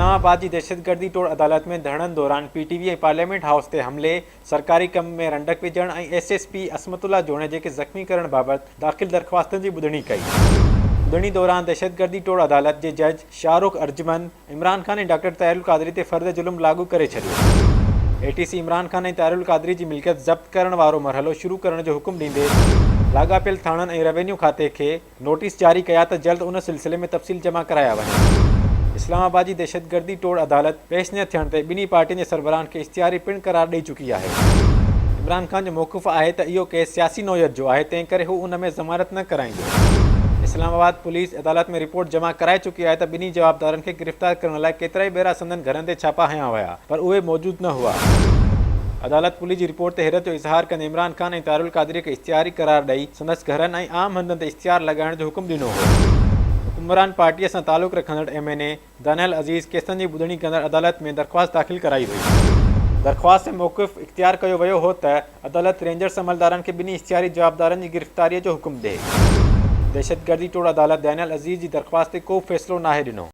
इस्लामाबाद की दहशतगर्दी टोड़ अदालत में धरणनि दौरान पीटीवी पार्लियामेंट हाउस से हमले, सरकारी कम में रंडक विझण और एसएसपी असमतुल्ला जोणे के ज़ख़्मी करण बाबत दाख़िल दरख़्वास्तन की ॿुधणी कई। ॿुधणी दौरान दहशतगर्दी टोड़ अदालत के जज शाहरुख अर्जमन इमरान खान और डॉक्टर ताहिरुल क़ादरी ते फ़र्ज़ जुल्म लागू करे छॾियो। एटीसी इमरान खान और ताहिरुल क़ादरी की मिल्कियत ज़ब्त करण वारो मरहलो शुरू करण जो हुकुम ॾींदे लाॻापियल थाणनि और रेवेन्यू खाते के नोटिस जारी कया त जल्द उन सिलसिले में तफ़सील जमा कराया वञे। इस्लामाबाद की दहशतगर्दी टोड़ अदालत पेश न थियण ते ॿिन्ही पार्टियुनि जे सरबराहनि खे इश्तिहारी पिण करार ॾेई चुकी है। इमरान खान जो मौक़िफ़ है त इहो केस सियासी नौयत जो है, तंहिं करे हू उन में ज़मानत न कराईंदो। इस्लामाबाद पुलिस अदालत में रिपोर्ट जमा कराए चुकी है त ॿिन्ही जवाबदारनि खे गिरफ़्तार करण लाइ केतिराई भेरा संदन घरनि ते छापा हया हुआ, पर उहे मौजूद न हुआ। अदालत पुलिस की रिपोर्ट ते हैरत जो इज़हार कंदे इमरान खान और ताहिरुल क़ादरी के इश्तिहारी करार ॾेई संदसि घरनि और आम हंधनि ते इश्तिहार लॻाइण जो हुकुम ॾिनो हो। हुकुमरान पार्टी से ताल्लुक़ रखंदड़ एमएनए दानियल अज़ीज़ केसनि की ॿुधणी कंदड़ अदालत में दरख़्वास्त दाख़िल कराई हुई। दरख़्वास्त में मौक़िफ़ इख्तियार किया वियो हो त अदालत रेंजर्स अमलदारनि खे ॿिन्ही इश्तिहारी जवाबदारनि की गिरफ़्तारी जो हुकुम ॾे। दहशतगर्दी टोड़ अदालत दानियल अज़ीज़ की दरख़्वास्त ते को फ़ैसिलो नाहे ॾिनो।